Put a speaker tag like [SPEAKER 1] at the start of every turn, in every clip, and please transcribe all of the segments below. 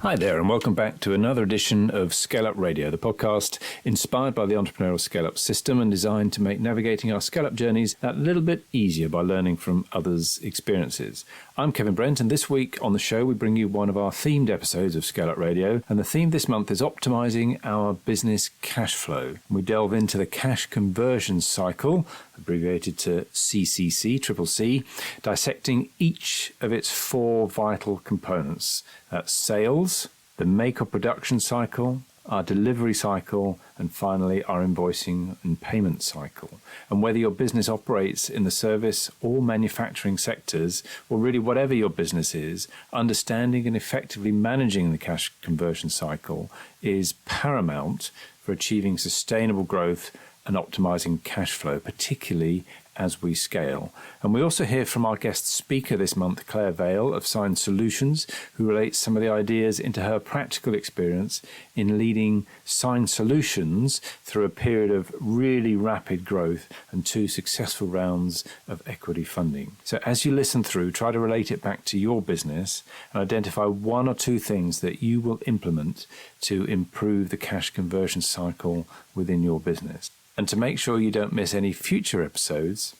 [SPEAKER 1] Hi there, and welcome back to another edition of ScaleUp Radio, the podcast inspired by the Entrepreneurial ScaleUp System and designed to make navigating our scale-up journeys that little bit easier by learning from others' experiences. I'm Kevin Brent, and this week on the show we bring you one of our themed episodes of ScaleUp Radio, and the theme this month is Optimizing Our Business Cash Flow. We delve into the cash conversion cycle, abbreviated to CCC, dissecting each of its four vital components. That's sales, the make or production cycle, our delivery cycle, and finally our invoicing and payment cycle. And whether your business operates in the service or manufacturing sectors, or really whatever your business is, understanding and effectively managing the cash conversion cycle is paramount for achieving sustainable growth and optimizing cash flow, particularly as we scale. And we also hear from our guest speaker this month, Clare Vale of Sign Solutions, who relates some of the ideas into her practical experience in leading Sign Solutions through a period of really rapid growth and 2 successful rounds of equity funding. So as you listen through, try to relate it back to your business and identify 1 or 2 things that you will implement to improve the cash conversion cycle within your business. And to make sure you don't miss any future episodes,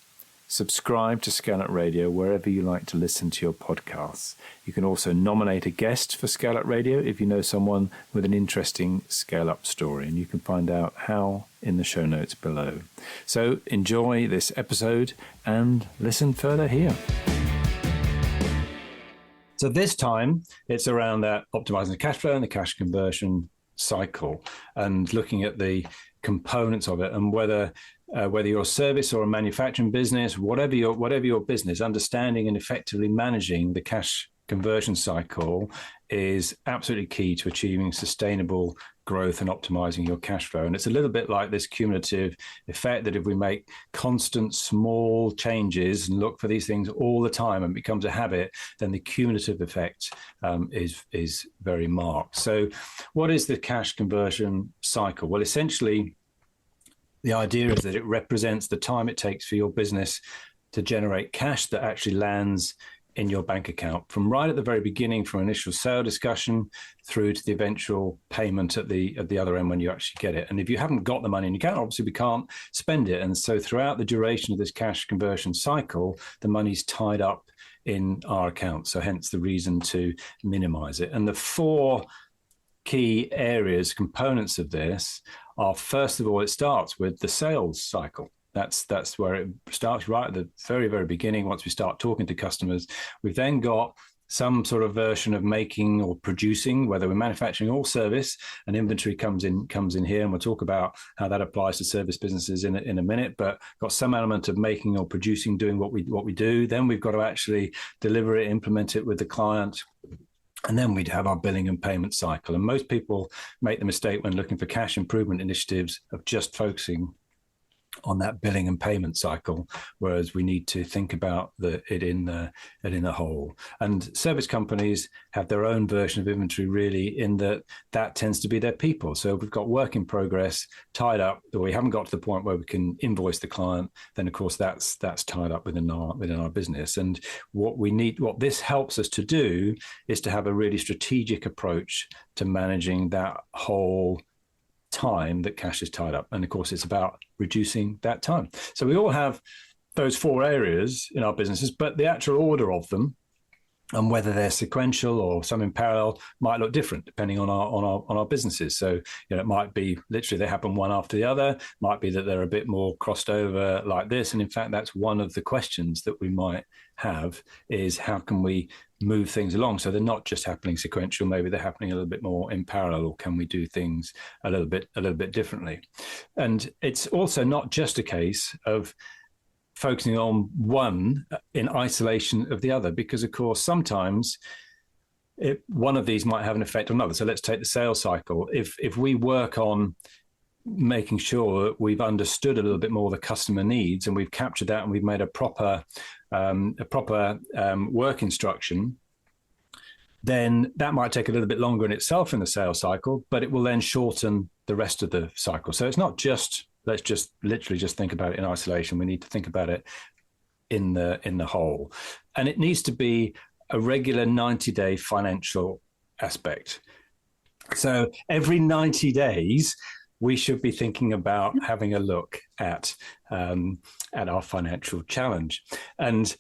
[SPEAKER 1] subscribe to ScaleUp Radio wherever you like to listen to your podcasts. You can also nominate a guest for ScaleUp Radio if you know someone with an interesting scale-up story, and you can find out how in the show notes below. So enjoy this episode and listen further here. So this time, it's around that optimizing the cash flow and the cash conversion cycle and looking at the components of it, and whether you're a service or a manufacturing business, whatever your business, understanding and effectively managing the cash conversion cycle is absolutely key to achieving sustainable growth and optimizing your cash flow. And it's a little bit like this cumulative effect that if we make constant small changes and look for these things all the time and it becomes a habit, then the cumulative effect is very marked. So what is the cash conversion cycle? Well, essentially, the idea is that it represents the time it takes for your business to generate cash that actually lands in your bank account, from right at the very beginning, from initial sale discussion through to the eventual payment at the other end when you actually get it. And if you haven't got the money in your account, obviously we can't spend it. And so throughout the duration of this cash conversion cycle, the money's tied up in our account. So hence the reason to minimize it. And the 4 key areas, components of this are, first of all, it starts with the sales cycle. That's where it starts, right at the very, very beginning. Once we start talking to customers, we've then got some sort of version of making or producing, whether we're manufacturing or service, and inventory comes in here, and we'll talk about how that applies to service businesses in a minute. But got some element of making or producing, doing what we do. Then we've got to actually deliver it, implement it with the client. And then we'd have our billing and payment cycle. And most people make the mistake when looking for cash improvement initiatives of just focusing on that billing and payment cycle, whereas we need to think about it in the whole. And service companies have their own version of inventory, really, in that tends to be their people. So if we've got work in progress tied up, or we haven't got to the point where we can invoice the client, then of course that's tied up within our business. And what this helps us to do is to have a really strategic approach to managing that whole time that cash is tied up. And of course, it's about reducing that time. So we all have those 4 areas in our businesses, but the actual order of them and whether they're sequential or some in parallel might look different depending on our businesses. So, it might be literally they happen one after the other, might be that they're a bit more crossed over like this. And in fact, that's one of the questions that we might have, is how can we move things along so they're not just happening sequential, maybe they're happening a little bit more in parallel, or can we do things a little bit differently? And it's also not just a case of focusing on one in isolation of the other, because of course sometimes one of these might have an effect on another. So let's take the sales cycle. If we work on making sure that we've understood a little bit more the customer needs, and we've captured that, and we've made a proper work instruction, then that might take a little bit longer in itself in the sales cycle, but it will then shorten the rest of the cycle. So it's not just, let's just literally just think about it in isolation. We need to think about it in the whole. And it needs to be a regular 90-day financial aspect. So every 90 days, we should be thinking about having a look at our financial challenge. And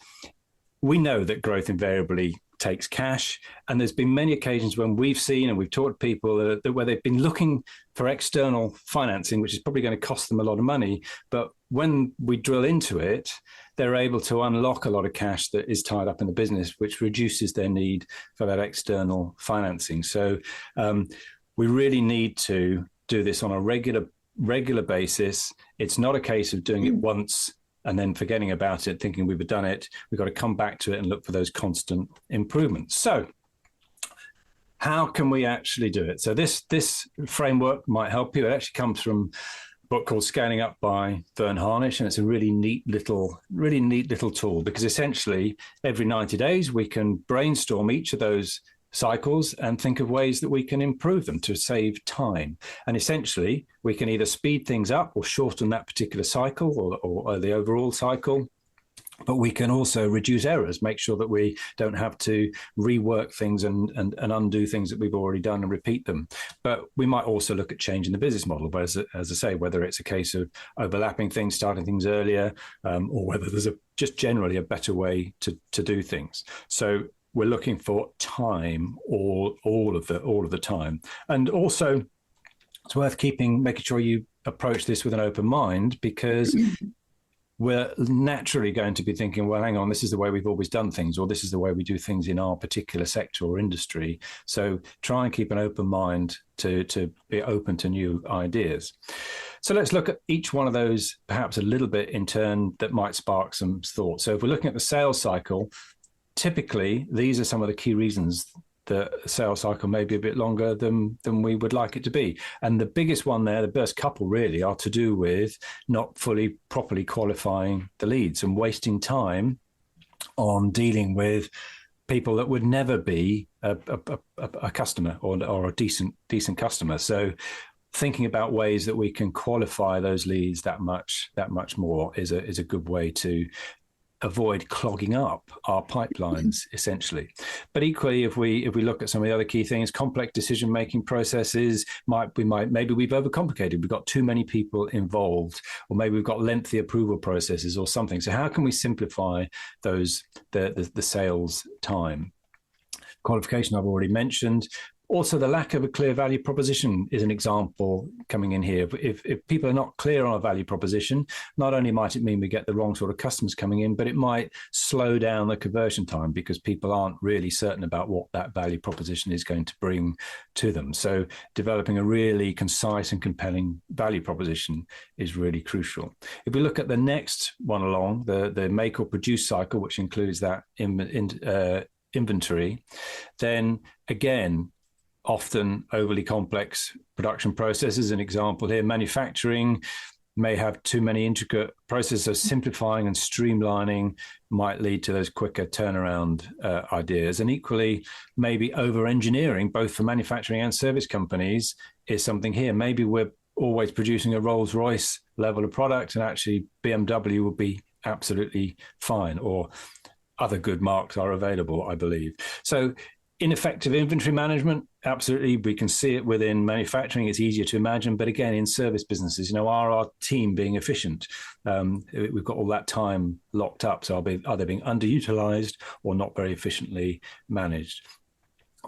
[SPEAKER 1] we know that growth invariably takes cash. And there's been many occasions when we've seen and we've talked to people that where they've been looking for external financing, which is probably going to cost them a lot of money. But when we drill into it, they're able to unlock a lot of cash that is tied up in the business, which reduces their need for that external financing. So we really need to do this on a regular basis. It's not a case of doing it once and then forgetting about it, thinking we've done it. We've got to come back to it and look for those constant improvements. So how can we actually do it? So this framework might help you. It actually comes from a book called Scaling Up by Vern Harnish, and it's a really neat little tool, because essentially every 90 days we can brainstorm each of those cycles and think of ways that we can improve them to save time. And essentially, we can either speed things up or shorten that particular cycle or the overall cycle. But we can also reduce errors, make sure that we don't have to rework things and undo things that we've already done and repeat them. But we might also look at changing the business model, as I say, whether it's a case of overlapping things, starting things earlier, or whether there's just generally a better way to do things. So we're looking for time all of the time. And also it's worth making sure you approach this with an open mind, because we're naturally going to be thinking, well, hang on, this is the way we've always done things, or this is the way we do things in our particular sector or industry. So try and keep an open mind to be open to new ideas. So let's look at each one of those perhaps a little bit in turn that might spark some thought. So if we're looking at the sales cycle, typically, these are some of the key reasons that the sales cycle may be a bit longer than we would like it to be. And the biggest one there, the first couple really, are to do with not properly qualifying the leads and wasting time on dealing with people that would never be a customer or a decent customer. So thinking about ways that we can qualify those leads that much more is a good way to avoid clogging up our pipelines, essentially. But equally, if we look at some of the other key things, complex decision-making processes, maybe we've overcomplicated. We've got too many people involved, or maybe we've got lengthy approval processes or something. So how can we simplify the sales time? Qualification, I've already mentioned. Also, the lack of a clear value proposition is an example coming in here. If people are not clear on a value proposition, not only might it mean we get the wrong sort of customers coming in, but it might slow down the conversion time because people aren't really certain about what that value proposition is going to bring to them. So developing a really concise and compelling value proposition is really crucial. If we look at the next one along, the make or produce cycle, which includes that inventory, then again, often overly complex production processes. An example here, manufacturing may have too many intricate processes, so simplifying and streamlining might lead to those quicker turnaround ideas. And equally, maybe over-engineering, both for manufacturing and service companies, is something here. Maybe we're always producing a Rolls-Royce level of product, and actually BMW will be absolutely fine, or other good marks are available, I believe. So ineffective inventory management, absolutely. We can see it within manufacturing. It's easier to imagine. But again, in service businesses, are our team being efficient? We've got all that time locked up. So are they being underutilized or not very efficiently managed?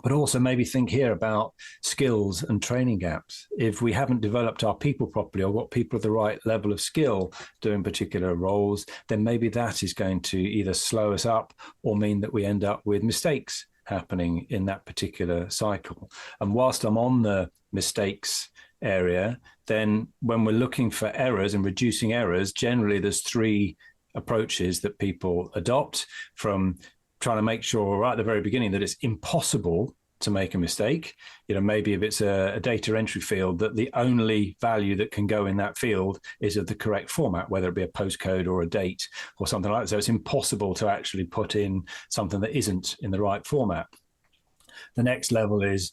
[SPEAKER 1] But also maybe think here about skills and training gaps. If we haven't developed our people properly or got people at the right level of skill doing particular roles, then maybe that is going to either slow us up or mean that we end up with mistakes happening in that particular cycle. And whilst I'm on the mistakes area, then when we're looking for errors and reducing errors, generally there's three approaches that people adopt, from trying to make sure right at the very beginning that it's impossible to make a mistake. Maybe if it's a data entry field, that the only value that can go in that field is of the correct format, whether it be a postcode or a date or something like that. So it's impossible to actually put in something that isn't in the right format. The next level is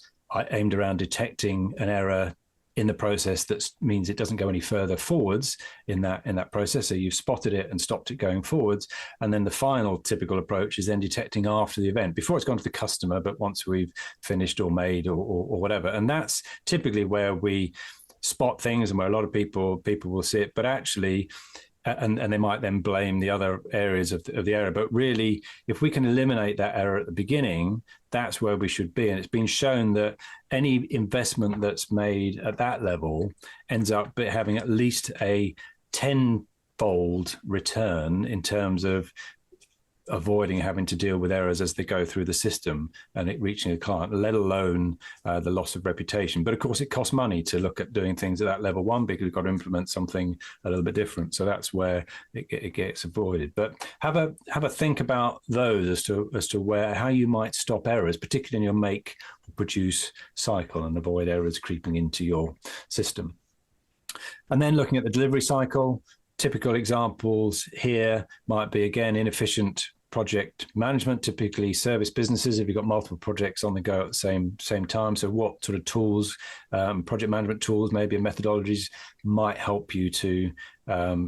[SPEAKER 1] aimed around detecting an error in the process that means it doesn't go any further forwards in that process. So you've spotted it and stopped it going forwards. And then the final typical approach is then detecting after the event, before it's gone to the customer, but once we've finished or made or whatever. And that's typically where we spot things and where a lot of people will see it, but actually, and they might then blame the other areas of the error. But really, if we can eliminate that error at the beginning, that's where we should be. And it's been shown that any investment that's made at that level ends up having at least a 10-fold return in terms of avoiding having to deal with errors as they go through the system and it reaching a client, let alone the loss of reputation. But of course, it costs money to look at doing things at that level one, because we've got to implement something a little bit different. So that's where it gets avoided. But have a think about those as to how you might stop errors, particularly in your make or produce cycle, and avoid errors creeping into your system. And then looking at the delivery cycle, typical examples here might be, again, inefficient project management, typically service businesses, if you've got multiple projects on the go at the same time. So what sort of tools, project management tools, maybe methodologies might help you to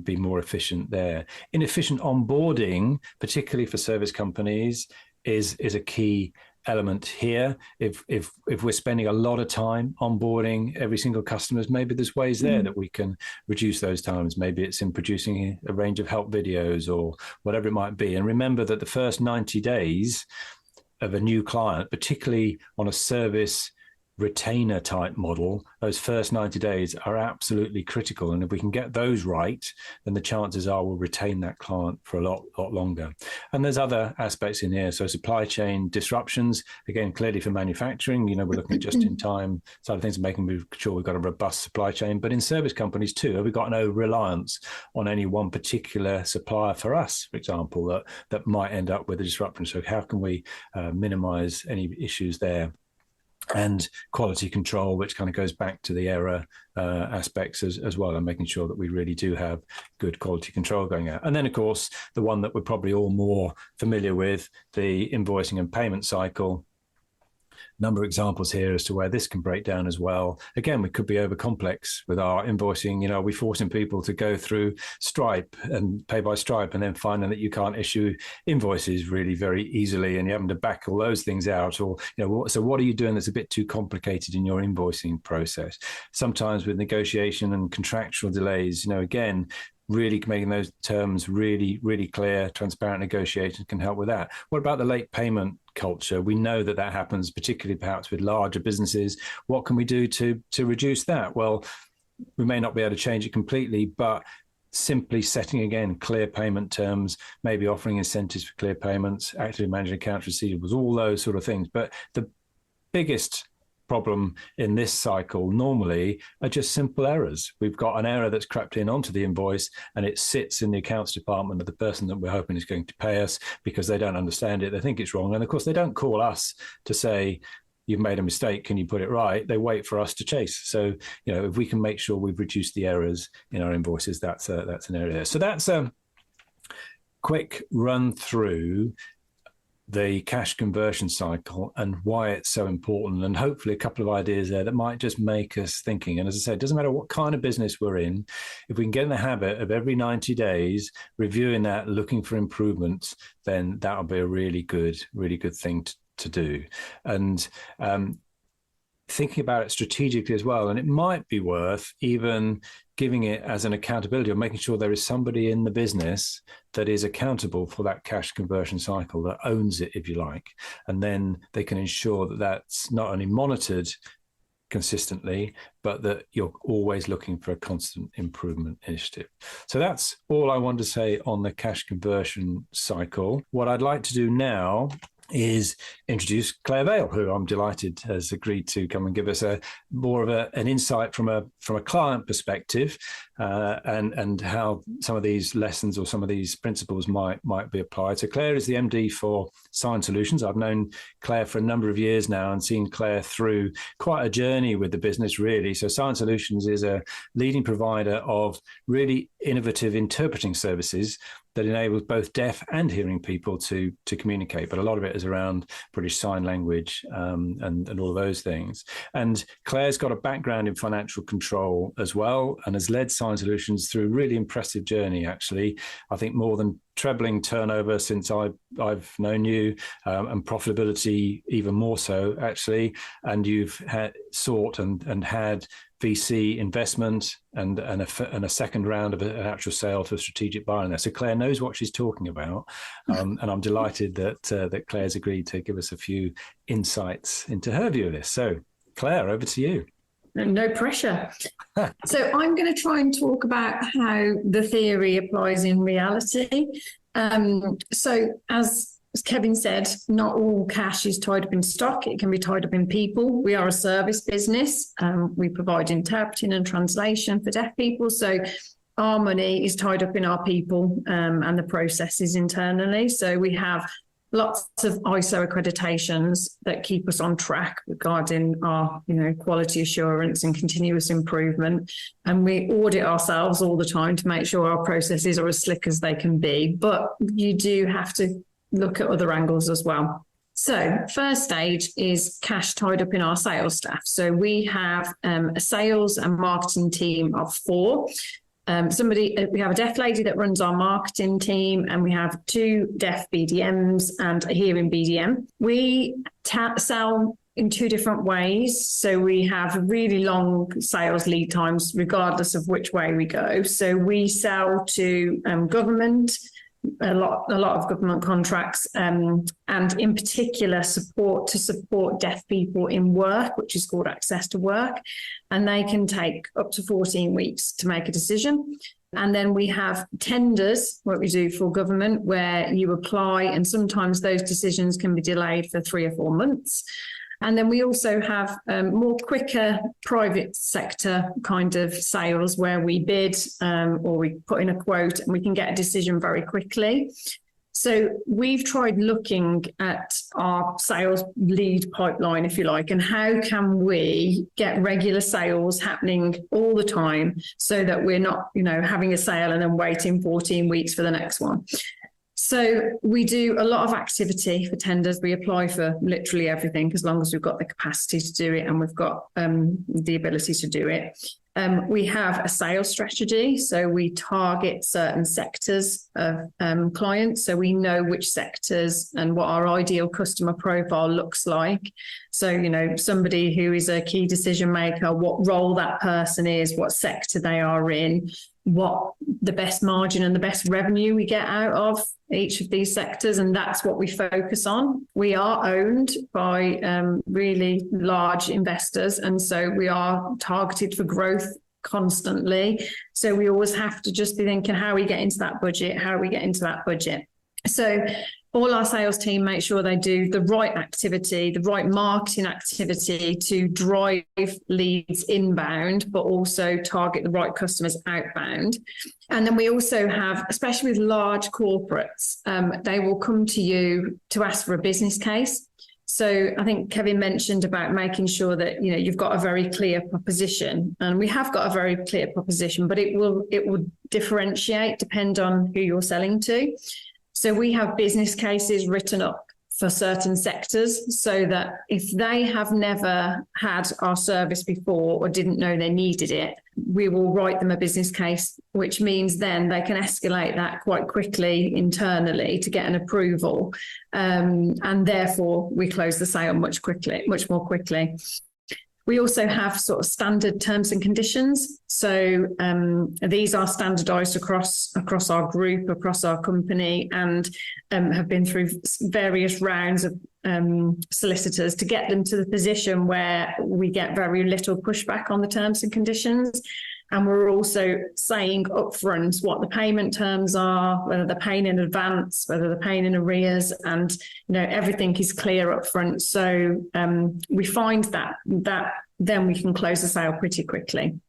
[SPEAKER 1] be more efficient there. Inefficient onboarding, particularly for service companies, is a key element here. If we're spending a lot of time onboarding every single customer, maybe there's ways there that we can reduce those times. Maybe it's in producing a range of help videos or whatever it might be. And remember that the first 90 days of a new client, particularly on a service retainer type model, those first 90 days are absolutely critical. And if we can get those right, then the chances are we'll retain that client for a lot longer. And there's other aspects in here. So supply chain disruptions, again, clearly for manufacturing, we're looking at just-in-time side of things and making sure we've got a robust supply chain. But in service companies too, have we got no reliance on any one particular supplier for us, for example, that might end up with a disruption? So how can we minimize any issues there? And quality control, which kind of goes back to the error aspects as well, and making sure that we really do have good quality control going out. And then, of course, the one that we're probably all more familiar with, the invoicing and payment cycle. Number of examples here as to where this can break down as well. Again, we could be over complex with our invoicing. We're forcing people to go through Stripe and pay by Stripe, and then finding that you can't issue invoices really very easily, and you're having to back all those things out. Or, so what are you doing that's a bit too complicated in your invoicing process? Sometimes with negotiation and contractual delays, again, really making those terms really, really clear, transparent negotiations can help with that. What about the late payment culture? We know that happens, particularly perhaps with larger businesses. What can we do to reduce that? Well, we may not be able to change it completely, but simply setting, again, clear payment terms, maybe offering incentives for clear payments, actively managing accounts receivables, all those sort of things. But the biggest problem in this cycle normally are just simple errors. We've got an error that's crept in onto the invoice, and it sits in the accounts department of the person that we're hoping is going to pay us, because they don't understand it. They think it's wrong. And of course, they don't call us to say, you've made a mistake, can you put it right? They wait for us to chase. So, if we can make sure we've reduced the errors in our invoices, that's an area there. So that's a quick run through the cash conversion cycle and why it's so important, and hopefully a couple of ideas there that might just make us thinking. And as I said, it doesn't matter what kind of business we're in, if we can get in the habit of every 90 days reviewing that, looking for improvements, then that'll be a really good thing to do. And thinking about it strategically as well. And it might be worth even giving it as an accountability, or making sure there is somebody in the business that is accountable for that cash conversion cycle, that owns it, if you like. And then they can ensure that that's not only monitored consistently, but that you're always looking for a constant improvement initiative. So that's all I want to say on the cash conversion cycle. What I'd like to do now is introduce Clare Vale, who I'm delighted has agreed to come and give us more of an insight from a client perspective, and how some of these lessons or some of these principles might be applied. So Clare is the MD for Sign Solutions. I've known Clare for a number of years now and seen Clare through quite a journey with the business, really. So Sign Solutions is a leading provider of really innovative interpreting services that enables both deaf and hearing people to communicate. But a lot of it is around British Sign Language and all of those things. And Claire's got a background in financial control as well, and has led Sign Solutions through a really impressive journey, actually. I think more than trebling turnover since I've known you, and profitability even more so, actually. And you've sought and had VC investment and a second round of an actual sale to a strategic buyer in there. So Claire knows what she's talking about, and I'm delighted that Claire's agreed to give us a few insights into her view of this. So Claire, over to you.
[SPEAKER 2] No pressure. So I'm going to try and talk about how the theory applies in reality. So as Kevin said, not all cash is tied up in stock. It can be tied up in people. We are a service business. We provide interpreting and translation for deaf people. So our money is tied up in our people and the processes internally. So we have lots of ISO accreditations that keep us on track regarding our, quality assurance and continuous improvement. And we audit ourselves all the time to make sure our processes are as slick as they can be. But you do have to look at other angles as well. So first stage is cash tied up in our sales staff. So we have a sales and marketing team of 4. We have a deaf lady that runs our marketing team, and we have 2 deaf BDMs and a hearing BDM. We sell in 2 different ways. So we have really long sales lead times, regardless of which way we go. So we sell to government, a lot of government contracts, and in particular support deaf people in work, which is called Access to Work, and they can take up to 14 weeks to make a decision. And then we have tenders, what we do for government, where you apply, and sometimes those decisions can be delayed for 3 or 4 months. And then we also have more quicker private sector kind of sales where we bid or we put in a quote and we can get a decision very quickly. So we've tried looking at our sales lead pipeline, if you like, and how can we get regular sales happening all the time so that we're not, having a sale and then waiting 14 weeks for the next one. So we do a lot of activity for tenders. We apply for literally everything as long as we've got the capacity to do it and we've got the ability to do it. We have a sales strategy. So we target certain sectors of clients. So we know which sectors and what our ideal customer profile looks like. So, somebody who is a key decision maker, what role that person is, what sector they are in, what the best margin and the best revenue we get out of each of these sectors. And that's what we focus on. We are owned by really large investors. And so we are targeted for growth constantly. So we always have to just be thinking, how we get into that budget? How we get into that budget? So all our sales team make sure they do the right activity, the right marketing activity to drive leads inbound, but also target the right customers outbound. And then we also have, especially with large corporates, they will come to you to ask for a business case. So I think Kevin mentioned about making sure that, you've got a very clear proposition, and we have got a very clear proposition, but it will differentiate, depend on who you're selling to. So we have business cases written up for certain sectors so that if they have never had our service before or didn't know they needed it, we will write them a business case, which means then they can escalate that quite quickly internally to get an approval. And therefore we close the sale much more quickly. We also have sort of standard terms and conditions. So these are standardized across our group, across our company, and have been through various rounds of solicitors to get them to the position where we get very little pushback on the terms and conditions. And we're also saying upfront what the payment terms are, whether they're paying in advance, whether they're paying in arrears, and everything is clear upfront. So we find that then we can close the sale pretty quickly.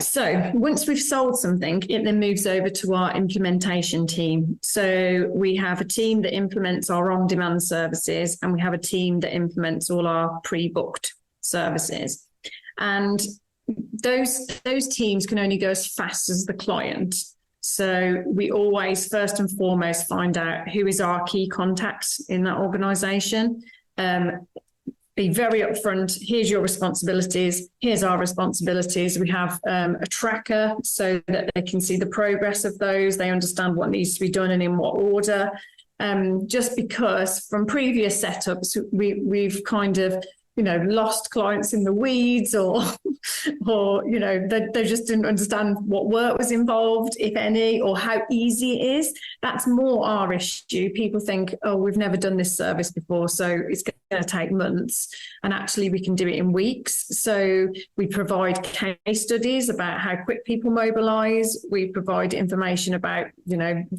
[SPEAKER 2] So once we've sold something, it then moves over to our implementation team. So we have a team that implements our on-demand services, and we have a team that implements all our pre-booked services. And those teams can only go as fast as the client. So we always, first and foremost, find out who is our key contacts in that organisation. Be very upfront. Here's your responsibilities. Here's our responsibilities. We have a tracker so that they can see the progress of those. They understand what needs to be done and in what order. Just because from previous setups, we've kind of, lost clients in the weeds or they just didn't understand what work was involved, if any, or how easy it is. That's more our issue. People think, oh, we've never done this service before, so it's going to take months. And actually we can do it in weeks. So we provide case studies about how quick people mobilize. We provide information about,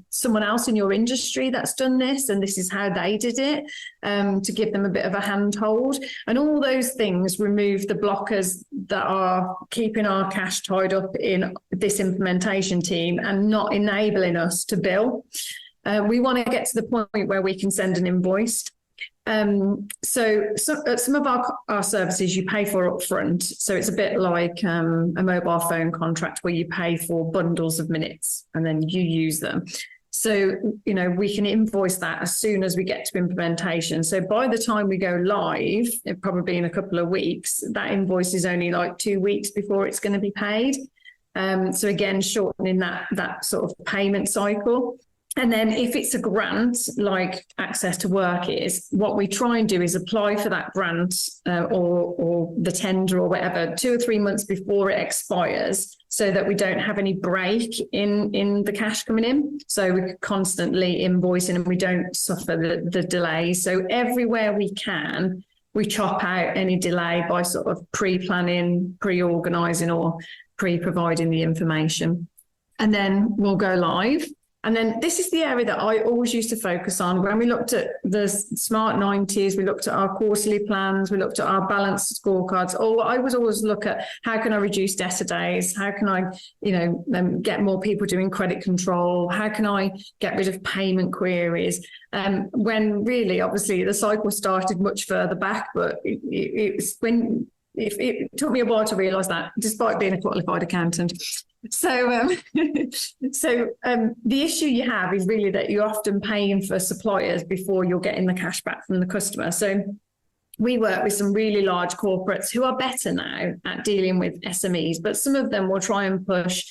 [SPEAKER 2] someone else in your industry that's done this, and this is how they did it, to give them a bit of a handhold. And all those things remove the blockers that are keeping our cash tied up in this implementation team and not enabling us to bill. We want to get to the point where we can send an invoice. So some of our services you pay for upfront. So it's a bit like a mobile phone contract where you pay for bundles of minutes and then you use them. So, we can invoice that as soon as we get to implementation. So by the time we go live, probably in a couple of weeks, that invoice is only like 2 weeks before it's going to be paid. So again, shortening that sort of payment cycle. And then if it's a grant, like Access to Work is, what we try and do is apply for that grant or the tender or whatever 2 or 3 months before it expires, so that we don't have any break in the cash coming in. So we're constantly invoicing and we don't suffer the delay. So everywhere we can, we chop out any delay by sort of pre-planning, pre-organising or pre-providing the information. And then we'll go live. And then this is the area that I always used to focus on. When we looked at the Smart 90s, we looked at our quarterly plans, we looked at our balanced scorecards. I was always look at how can I reduce debtor days? How can I, get more people doing credit control? How can I get rid of payment queries? When really, obviously, the cycle started much further back, but it took me a while to realise that, despite being a qualified accountant. So the issue you have is really that you're often paying for suppliers before you're getting the cash back from the customer. So we work with some really large corporates who are better now at dealing with SMEs, but some of them will try and push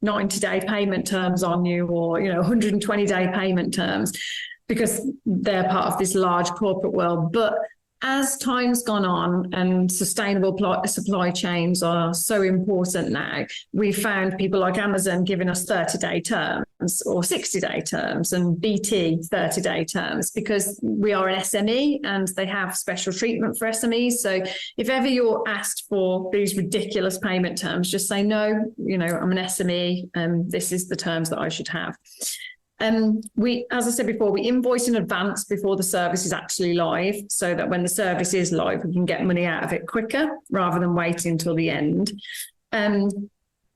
[SPEAKER 2] 90-day payment terms on you or, 120-day payment terms because they're part of this large corporate world. But as time's gone on and sustainable supply chains are so important now, we've found people like Amazon giving us 30-day terms or 60-day terms and BT 30-day terms because we are an SME and they have special treatment for SMEs. So if ever you're asked for these ridiculous payment terms, just say, no, I'm an SME and this is the terms that I should have. As I said before, we invoice in advance before the service is actually live, so that when the service is live, we can get money out of it quicker rather than waiting until the end.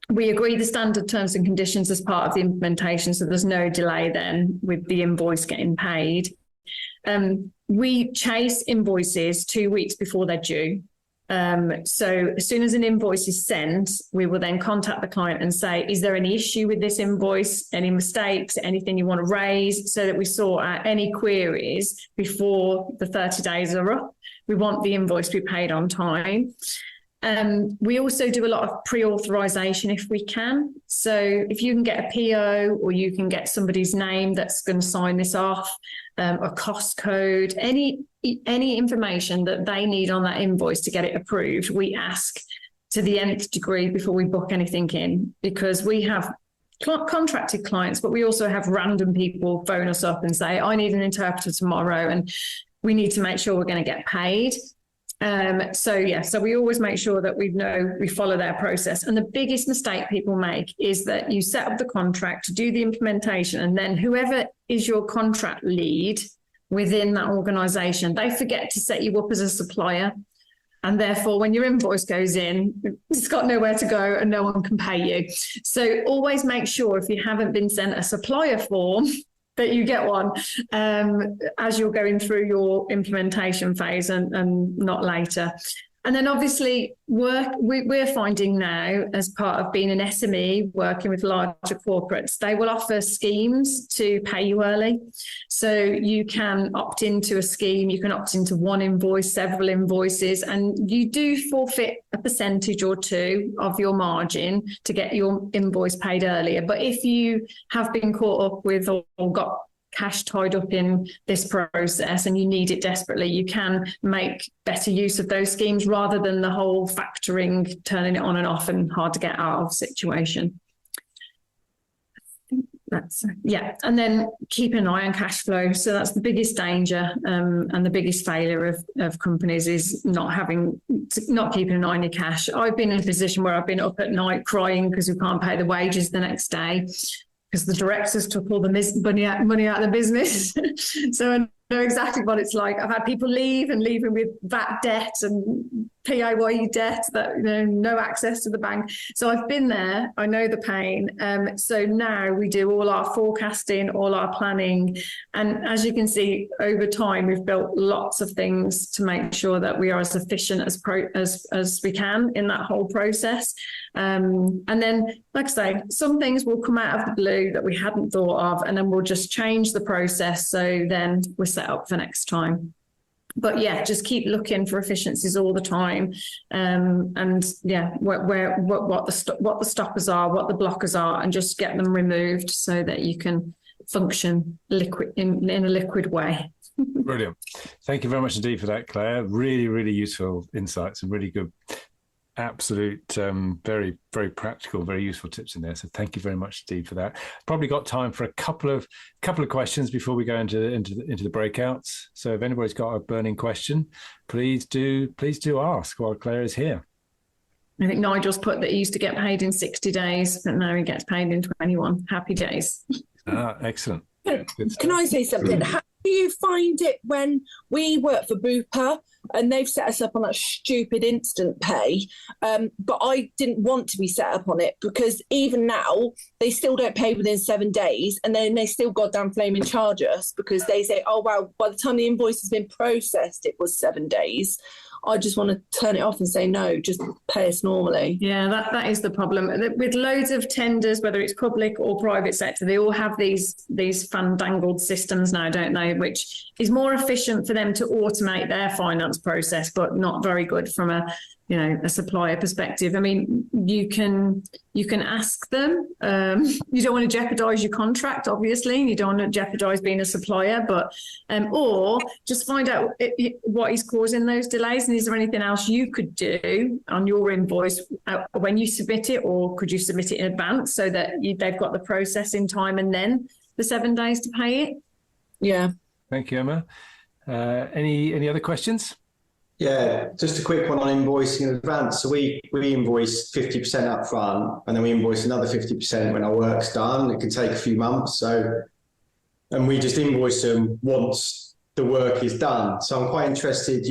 [SPEAKER 2] We agree the standard terms and conditions as part of the implementation, so there's no delay then with the invoice getting paid. We chase invoices 2 weeks before they're due. So as soon as an invoice is sent, we will then contact the client and say, is there any issue with this invoice, any mistakes, anything you want to raise, so that we sort out any queries before the 30 days are up. We want the invoice to be paid on time. We also do a lot of pre-authorization if we can. So if you can get a PO or you can get somebody's name that's going to sign this off, a cost code, any information that they need on that invoice to get it approved, we ask to the nth degree before we book anything in, because we have contracted clients, but we also have random people phone us up and say, I need an interpreter tomorrow and we need to make sure we're going to get paid. So we always make sure that we follow their process. And the biggest mistake people make is that you set up the contract to do the implementation, and then whoever is your contract lead within that organization, they forget to set you up as a supplier. And therefore, when your invoice goes in, it's got nowhere to go and no one can pay you. So always make sure, if you haven't been sent a supplier form, that you get one as you're going through your implementation phase and not later. And then obviously we're finding now, as part of being an SME, working with larger corporates, they will offer schemes to pay you early. So you can opt into a scheme, you can opt into one invoice, several invoices, and you do forfeit a percentage or two of your margin to get your invoice paid earlier. But if you have been caught up with or got cash tied up in this process and you need it desperately, you can make better use of those schemes rather than the whole factoring, turning it on and off and hard to get out of situation. And then keep an eye on cash flow. So that's the biggest danger, and the biggest failure of companies is not keeping an eye on your cash. I've been in a position where I've been up at night crying because we can't pay the wages the next day, because the directors took all the money out of the business. So I know exactly what it's like. I've had people leaving with VAT debt and PAYE debt, that no access to the bank. So I've been there. I know the pain. So now we do all our forecasting, all our planning, and as you can see, over time we've built lots of things to make sure that we are as efficient as we can in that whole process. And then, like I say, some things will come out of the blue that we hadn't thought of, and then we'll just change the process so then we're set up for next time. But yeah, just keep looking for efficiencies all the time, and yeah, what the stoppers are, what the blockers are, and just get them removed so that you can function in a liquid way.
[SPEAKER 1] Brilliant. Thank you very much indeed for that, Claire. Really, really useful insights and really good, absolute, very, very practical, very useful tips in there. So thank you very much indeed for that. Probably got time for a couple of questions before we go into the breakouts. So if anybody's got a burning question, please do ask while Claire is here.
[SPEAKER 2] I think Nigel's put that he used to get paid in 60 days, but now he gets paid in 21. Happy days.
[SPEAKER 1] Excellent.
[SPEAKER 3] Can I say something? How do you find it when we work for Bupa and they've set us up on that stupid instant pay, but I didn't want to be set up on it because even now they still don't pay within 7 days, and then they still goddamn flaming charge us because they say, oh wow, by the time the invoice has been processed it was 7 days. I just want to turn it off and say, no, just pay us normally.
[SPEAKER 2] Yeah, that is the problem. With loads of tenders, whether it's public or private sector, they all have these fandangled systems now, don't they? Which is more efficient for them to automate their finance process, but not very good from a supplier perspective. I mean, you can ask them. You don't want to jeopardize your contract, obviously. You don't want to jeopardize being a supplier, but or just find out what is causing those delays, and is there anything else you could do on your invoice when you submit it, or could you submit it in advance so that they've got the processing time and then the 7 days to pay it?
[SPEAKER 3] Yeah.
[SPEAKER 1] Thank you, Emma. Any other questions?
[SPEAKER 4] Yeah, just a quick one on invoicing in advance. So we invoice 50% up front, and then we invoice another 50% when our work's done. It can take a few months. And we just invoice them once the work is done. So I'm quite interested.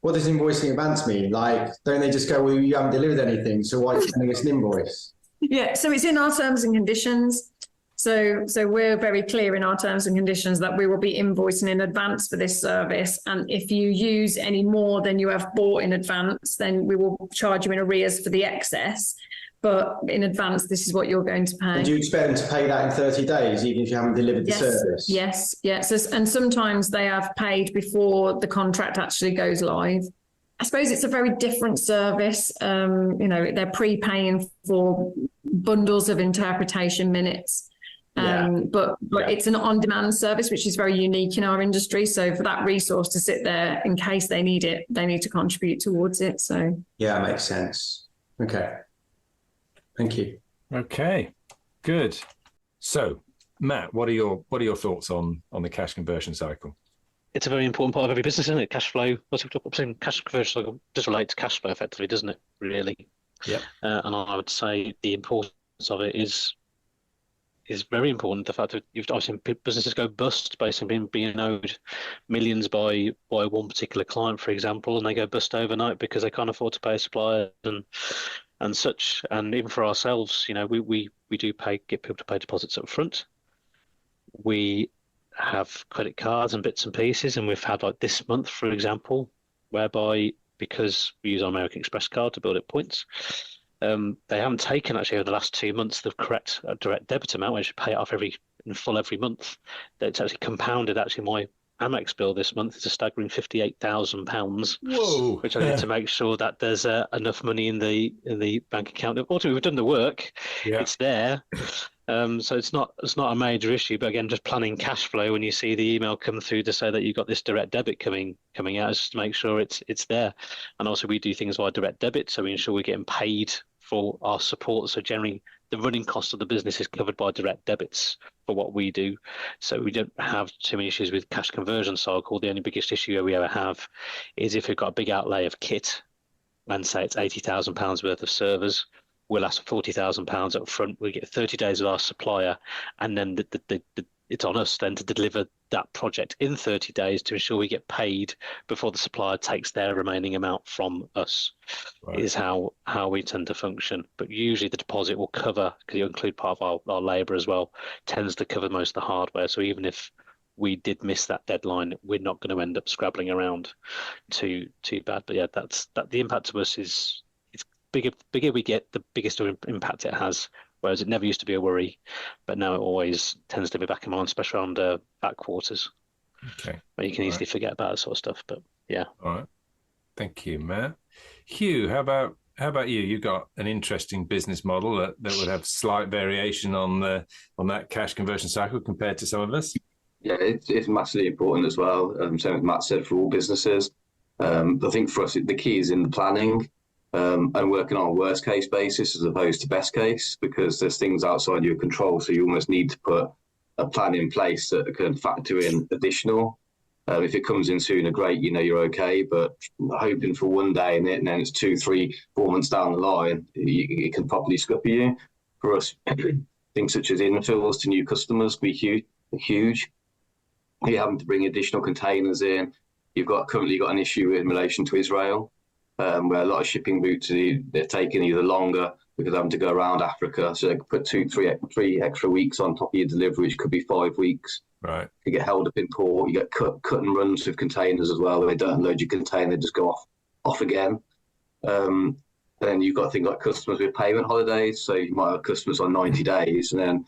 [SPEAKER 4] What does invoicing in advance mean? Like, don't they just go, well, you haven't delivered anything, so why are you sending us an invoice?
[SPEAKER 2] Yeah, so it's in our terms and conditions. So we're very clear in our terms and conditions that we will be invoicing in advance for this service. And if you use any more than you have bought in advance, then we will charge you in arrears for the excess. But in advance, this is what you're going to pay.
[SPEAKER 4] And do you expect them to pay that in 30 days, even if you haven't delivered the service?
[SPEAKER 2] Yes. And sometimes they have paid before the contract actually goes live. I suppose it's a very different service. They're prepaying for bundles of interpretation minutes. But it's an on-demand service, which is very unique in our industry. So for that resource to sit there in case they need it, they need to contribute towards it. So
[SPEAKER 4] yeah, makes sense. Okay. Thank you.
[SPEAKER 1] Okay, good. So Matt, what are your thoughts on the cash conversion cycle?
[SPEAKER 5] It's a very important part of every business, isn't it? Cash flow. Cash conversion cycle does relate to cash flow effectively, doesn't it? Really.
[SPEAKER 1] Yeah.
[SPEAKER 5] And I would say the importance of it is very important. The fact that I've seen businesses go bust based on being owed millions by one particular client, for example, and they go bust overnight because they can't afford to pay a supplier and such. And even for ourselves, we do get people to pay deposits up front. We have credit cards and bits and pieces, and we've had like this month, for example, whereby because we use our American Express card to build up points. They haven't taken actually over the last 2 months the correct direct debit amount, which you pay it off in full every month. It's actually compounded actually my Amex bill this month. It's a staggering £58,000.
[SPEAKER 1] Whoa!
[SPEAKER 5] Which I need to make sure that there's enough money in the bank account. Ultimately, we've done the work. Yeah. It's there. So it's not a major issue. But again, just planning cash flow when you see the email come through to say that you've got this direct debit coming out, just to make sure it's there. And also we do things via direct debit, so we ensure we're getting paid for our support. So generally, the running cost of the business is covered by direct debits for what we do. So we don't have too many issues with cash conversion cycle. The only biggest issue we ever have is if we've got a big outlay of kit, and say it's £80,000 worth of servers, we'll ask for £40,000 up front. We get 30 days with our supplier, and then it's on us then to deliver that project in 30 days to ensure we get paid before the supplier takes their remaining amount from us. Right. Is how we tend to function. But usually the deposit will cover, because you include part of our labour as well, tends to cover most of the hardware. So even if we did miss that deadline, we're not going to end up scrabbling around too bad. But yeah, the impact to us is bigger we get, the biggest impact it has. Whereas it never used to be a worry, but now it always tends to be back in mind, especially around back quarters.
[SPEAKER 1] Okay.
[SPEAKER 5] Where you can easily forget about that sort of stuff. But yeah.
[SPEAKER 1] All right. Thank you, Matt. Hugh, how about you? You've got an interesting business model that would have slight variation on that cash conversion cycle compared to some of us.
[SPEAKER 6] Yeah, it's massively important as well. Same as Matt said, for all businesses. I think for us, the key is in the planning. And working on a worst case basis as opposed to best case, because there's things outside your control. So you almost need to put a plan in place that can factor in additional. If it comes in sooner, great, you're okay. But hoping for one day in it, and then it's 2, 3, 4 months down the line, it can probably scupper you. For us, things such as infills to new customers be huge. You're having to bring additional containers in. You've currently got an issue in relation to Israel. Where a lot of shipping routes they're taking either longer because having to go around Africa, so they could put 2, 3 extra weeks on top of your delivery, which could be 5 weeks.
[SPEAKER 1] Right. You
[SPEAKER 6] get held up in port. You get cut and runs with containers as well. Where they don't unload your container, they just go off again. Then you've got things like customers with payment holidays. So you might have customers on 90 days, and then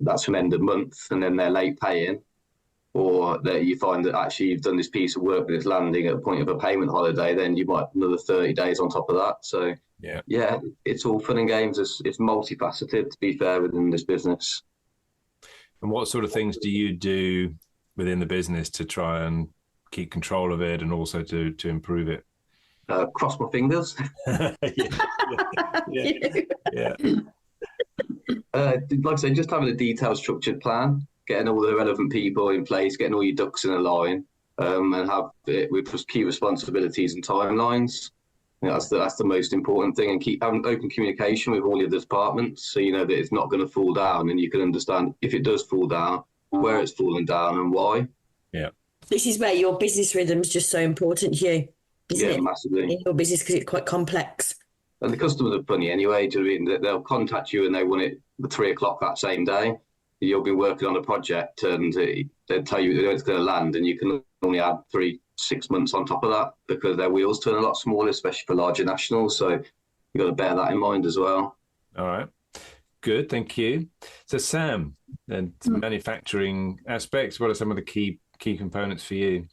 [SPEAKER 6] that's from end of month, and then they're late paying. Or that you find that actually you've done this piece of work but it's landing at the point of a payment holiday, then you might have another 30 days on top of that. So yeah, it's all fun and games. It's multifaceted, to be fair, within this business.
[SPEAKER 1] And what sort of things do you do within the business to try and keep control of it and also to improve it?
[SPEAKER 6] Cross my fingers.
[SPEAKER 1] Yeah.
[SPEAKER 6] Like I say, just having a detailed, structured plan, getting all the relevant people in place, getting all your ducks in a line, and have it with key responsibilities and timelines. That's the most important thing, and keep having open communication with all your departments, so you know that it's not going to fall down, and you can understand if it does fall down, where it's fallen down and why.
[SPEAKER 1] Yeah.
[SPEAKER 7] This is where your business rhythm is just so important, Hugh. Isn't it?
[SPEAKER 6] Massively.
[SPEAKER 7] In your business, because it's quite complex.
[SPEAKER 6] And the customers are funny anyway. Do you know what I mean? They'll contact you and they want it at 3 o'clock that same day. You'll be working on a project and they'll tell you it's going to land, and you can only add 3-6 months on top of that because their wheels turn a lot smaller, especially for larger nationals. So you've got to bear that in mind as well.
[SPEAKER 1] All right. Good. Thank you. So Sam, then manufacturing aspects, what are some of the key components for you?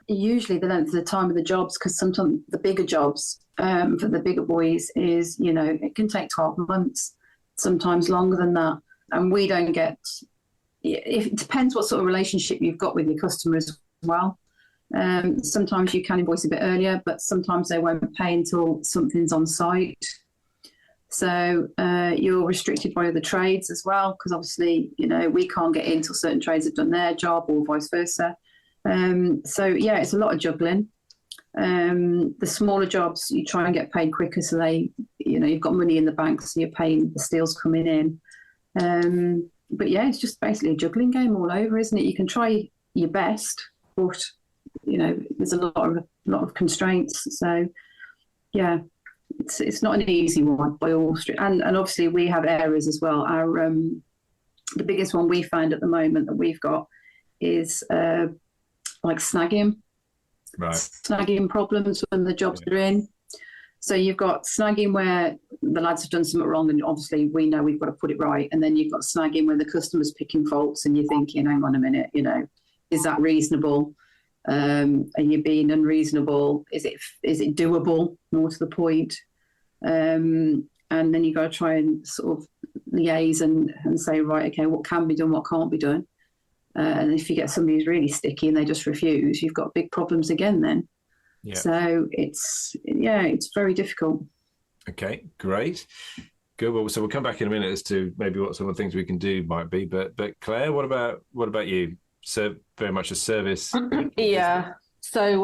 [SPEAKER 8] Usually the length of the time of the jobs, because sometimes the bigger jobs for the bigger boys is, it can take 12 months, sometimes longer than that. And we don't get, it depends what sort of relationship you've got with your customer as well. Sometimes you can invoice a bit earlier, but sometimes they won't pay until something's on site. So you're restricted by other trades as well, because obviously, we can't get in till certain trades have done their job or vice versa. So yeah, it's a lot of juggling. The smaller jobs, you try and get paid quicker, so they, you've got money in the bank, so you're paying the steel's coming in. But yeah, it's just basically a juggling game all over, isn't it? You can try your best, but there's a lot of constraints. So yeah, it's not an easy one by all streets. And obviously we have areas as well. Our the biggest one we find at the moment that we've got is like snagging. snagging problems when the jobs are in. So you've got snagging where the lads have done something wrong and obviously we know we've got to put it right. And then you've got snagging where the customer's picking faults and you're thinking, hang on a minute, is that reasonable? Are you being unreasonable? Is it doable, more to the point? And then you've got to try and sort of liaise and say, right, okay, what can be done, what can't be done? And if you get somebody who's really sticky and they just refuse, you've got big problems again then. Yeah. So it's very difficult. Okay,
[SPEAKER 1] great. Good. Well, so we'll come back in a minute as to maybe what some of the things we can do might be. But Claire, what about you? So very much a service.
[SPEAKER 9] Yeah. So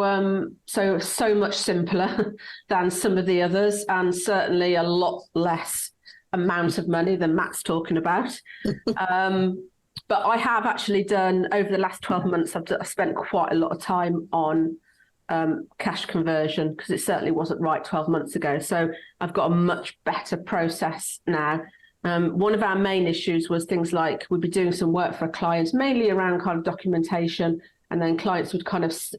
[SPEAKER 9] much simpler than some of the others, and certainly a lot less amount of money than Matt's talking about. But I have actually done, over the last 12 months, I've spent quite a lot of time on cash conversion, because it certainly wasn't right 12 months ago. So I've got a much better process now. One of our main issues was things like we'd be doing some work for clients, mainly around kind of documentation, and then clients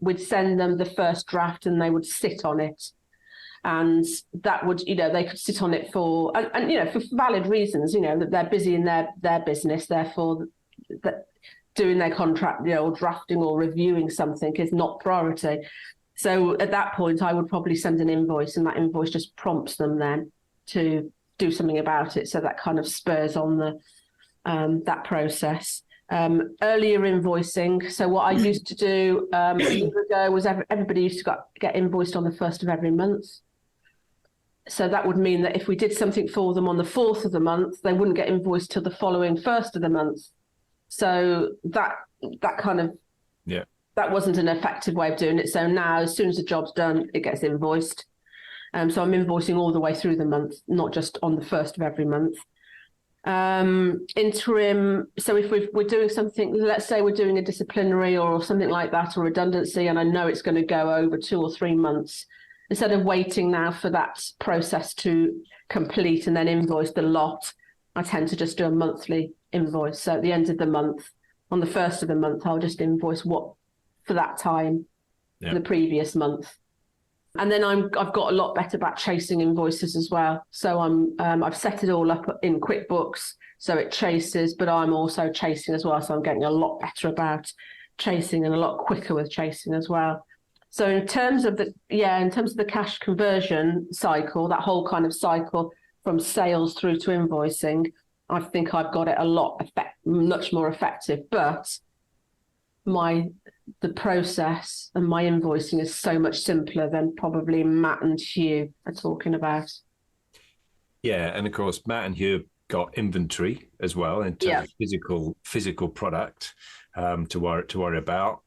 [SPEAKER 9] would send them the first draft and they would sit on it. And that would, they could sit on it for valid reasons, that they're busy in their business, therefore that doing their contract, or drafting or reviewing something is not priority. So at that point, I would probably send an invoice, and that invoice just prompts them then to do something about it. So that kind of spurs on that process. Earlier invoicing. So what I used to do a year ago was everybody used to get invoiced on the 1st of every month. So that would mean that if we did something for them on the 4th of the month, they wouldn't get invoiced till the following 1st of the month. So that kind of, that wasn't an effective way of doing it. So now, as soon as the job's done, it gets invoiced. So I'm invoicing all the way through the month, not just on the 1st of every month. Interim. So if we're doing something, let's say we're doing a disciplinary or something like that, or redundancy, and I know it's going to go over 2 or 3 months, instead of waiting now for that process to complete and then invoice the lot, I tend to just do a monthly invoice. So at the end of the month, on the 1st of the month, I'll just invoice what for that time, for the previous month. And then I've got a lot better about chasing invoices as well. So I've set it all up in QuickBooks, so it chases, but I'm also chasing as well. So I'm getting a lot better about chasing and a lot quicker with chasing as well. So in terms of the cash conversion cycle, that whole kind of cycle from sales through to invoicing, I think I've got it much more effective. But the process and my invoicing is so much simpler than probably Matt and Hugh are talking about.
[SPEAKER 1] Yeah, and of course Matt and Hugh got inventory as well in terms of physical product to worry about.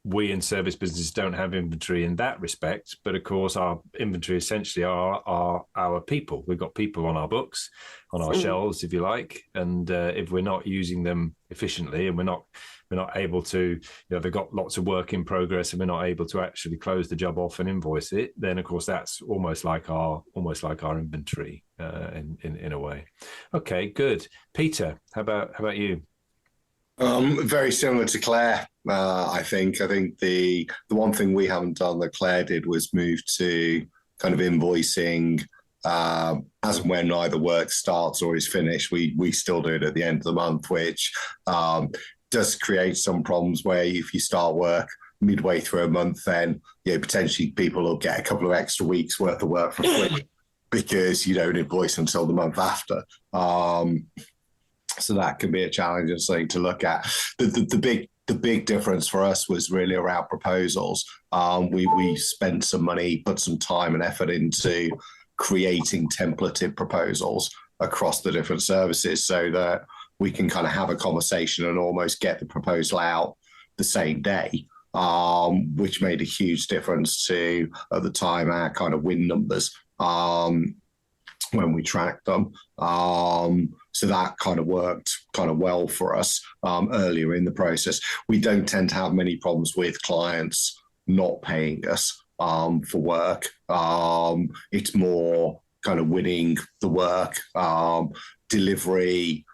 [SPEAKER 1] We in service businesses don't have inventory in that respect, but of course our inventory essentially are our people. We've got people on our books, on our shelves, if you like, and if we're not using them efficiently and we're not able to, they've got lots of work in progress and we're not able to actually close the job off and invoice it, then of course that's almost like our inventory in a way. Okay, good. Peter, how about you?
[SPEAKER 10] Very similar to Claire. I think the one thing we haven't done that Claire did was move to kind of invoicing as and when either work starts or is finished. We still do it at the end of the month, which does create some problems where if you start work midway through a month, then potentially people will get a couple of extra weeks worth of work for free because you don't invoice until the month after. So that can be a challenge and something to look at. The big difference for us was really around proposals. We spent some money, put some time and effort into creating templated proposals across the different services so that we can kind of have a conversation and almost get the proposal out the same day, which made a huge difference to, at the time, our kind of win numbers when we tracked them. So that kind of worked kind of well for us earlier in the process. We don't tend to have many problems with clients not paying us for work. It's more kind of winning the work, delivery,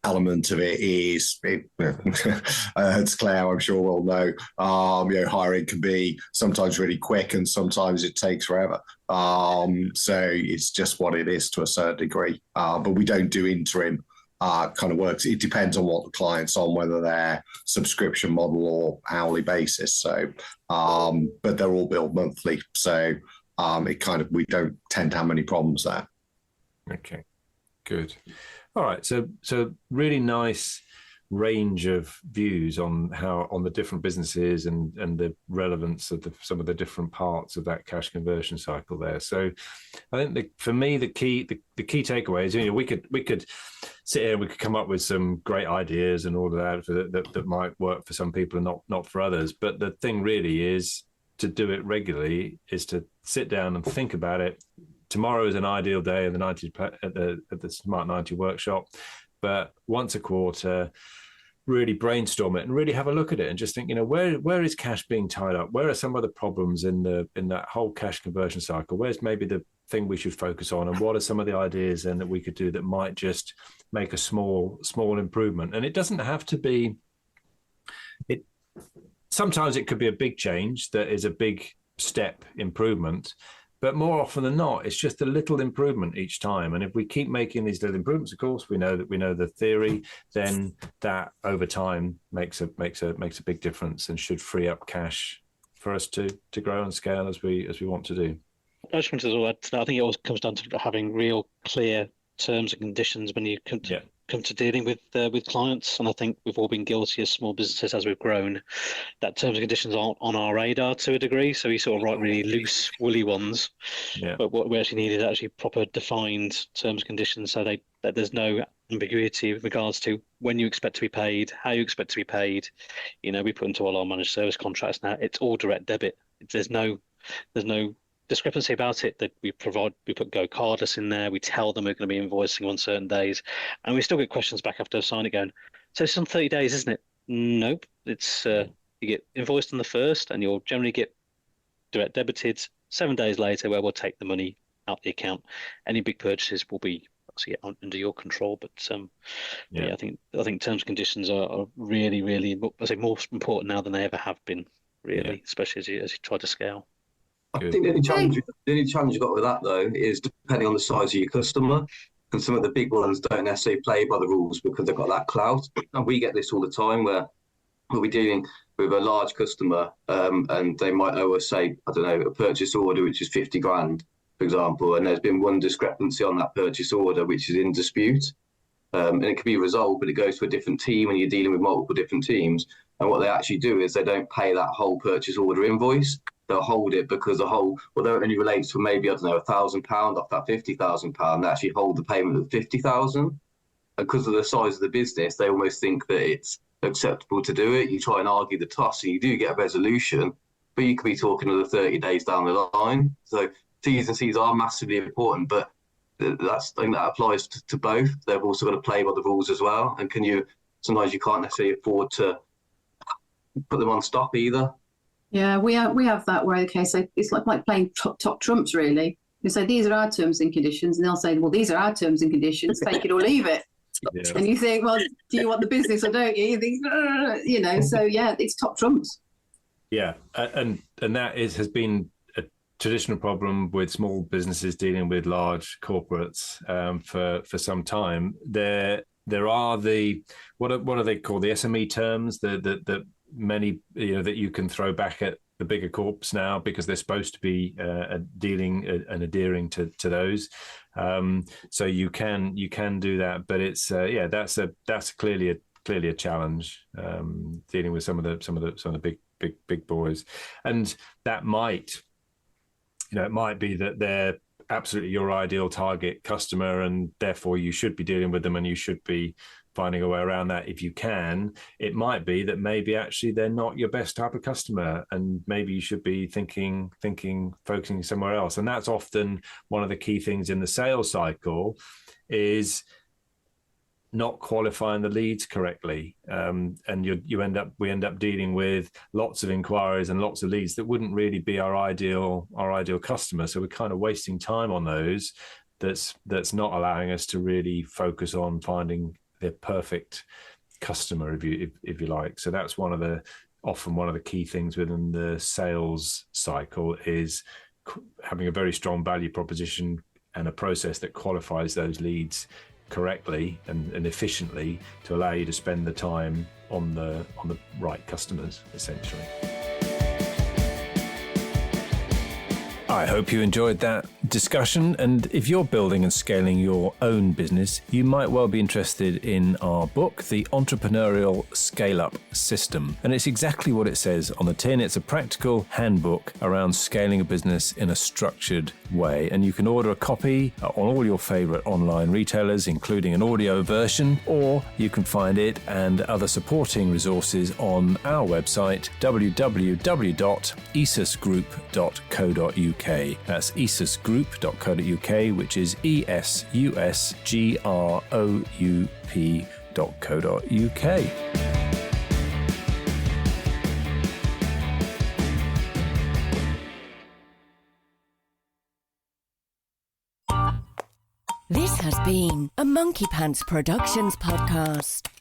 [SPEAKER 10] element of it is, it's Clare, I'm sure we'll know, hiring can be sometimes really quick and sometimes it takes forever. So it's just what it is to a certain degree. But we don't do interim kind of works. It depends on what the client's on, whether they're subscription model or hourly basis. So, but they're all billed monthly. So we don't tend to have many problems there.
[SPEAKER 1] Okay, good. All right, so really nice range of views on the different businesses and the relevance of some of the different parts of that cash conversion cycle there. So I think for me the key takeaway is, we could sit here and we could come up with some great ideas and all of that might work for some people and not for others. But the thing really is to do it regularly, is to sit down and think about it. Tomorrow is an ideal day at the Smart 90 workshop, but once a quarter, really brainstorm it and really have a look at it and just think, where is cash being tied up? Where are some of the problems in that whole cash conversion cycle? Where's maybe the thing we should focus on, and what are some of the ideas then that we could do that might just make a small improvement? And it doesn't have to be. Sometimes it could be a big change that is a big step improvement. But more often than not, it's just a little improvement each time. And if we keep making these little improvements, of course, we know the theory, then that over time makes a big difference and should free up cash for us to grow and scale as we want to do.
[SPEAKER 5] I just wanted to add to that. I think it always comes down to having real clear terms and conditions when you come to dealing with clients. And I think we've all been guilty as small businesses as we've grown, that terms and conditions aren't on our radar to a degree. So we sort of write really loose, woolly ones. Yeah. But what we actually need is actually proper defined terms and conditions, so that there's no ambiguity with regards to when you expect to be paid, how you expect to be paid. We put into all our managed service contracts now, it's all direct debit. There's no discrepancy about it. That we put go cardless in there. We tell them we're going to be invoicing on certain days, and we still get questions back after signing going, so it's on 30 days, isn't it? Nope. It's you get invoiced on the 1st, and you'll generally get direct debited 7 days later, where we'll take the money out the account. Any big purchases will be obviously under your control, but I think terms and conditions are really, really, I say, more important now than they ever have been, really, especially as you try to scale.
[SPEAKER 6] I think the only challenge you've got with that, though, is depending on the size of your customer. And some of the big ones don't necessarily play by the rules because they've got that clout. And we get this all the time where we'll be dealing with a large customer and they might owe us, say, I don't know, a purchase order which is 50 grand, for example, and there's been one discrepancy on that purchase order which is in dispute. And it can be resolved, but it goes to a different team and you're dealing with multiple different teams. And what they actually do is they don't pay that whole purchase order invoice. They'll hold it because although it only relates to maybe, I don't know, £1,000 off that £50,000, they actually hold the payment of £50,000. And because of the size of the business, they almost think that it's acceptable to do it. You try and argue the toss and you do get a resolution, but you could be talking another 30 days down the line. So T's and C's are massively important, but that's the thing that applies to both. They've also got to play by the rules as well. And sometimes you can't necessarily afford to put them on stop either.
[SPEAKER 8] Yeah, we have that where, okay, so it's like playing top trumps, really. You say, these are our terms and conditions, and they'll say, well, these are our terms and conditions, take it or leave it. Yeah. And you think, well, do you want the business or don't you? You think, so yeah, it's top trumps.
[SPEAKER 1] Yeah, and that has been a traditional problem with small businesses dealing with large corporates for some time. There are what are they called, the SME terms that many that you can throw back at the bigger corps now because they're supposed to be dealing and adhering to those. So you can do that, but it's that's clearly a challenge dealing with some of the big boys, and that might it might be that they're absolutely your ideal target customer, and therefore you should be dealing with them, and you should be finding a way around that if you can. It might be that maybe actually they're not your best type of customer, and maybe you should be focusing somewhere else. And that's often one of the key things in the sales cycle, is not qualifying the leads correctly, and we end up dealing with lots of inquiries and lots of leads that wouldn't really be our ideal customer. So we're kind of wasting time on those. That's not allowing us to really focus on finding the perfect customer, if you like. So that's often one of the key things within the sales cycle is having a very strong value proposition and a process that qualifies those leads correctly and efficiently to allow you to spend the time on the right customers, essentially. I hope you enjoyed that discussion, and if you're building and scaling your own business, you might well be interested in our book, The Entrepreneurial ScaleUp System. And it's exactly what it says on the tin. It's a practical handbook around scaling a business in a structured way. And you can order a copy on all your favorite online retailers, including an audio version, or you can find it and other supporting resources on our website, www.esusgroup.co.uk. That's esusgroup.co.uk, which is esusgroup.co.uk.
[SPEAKER 11] This has been a Monkey Pants Productions podcast.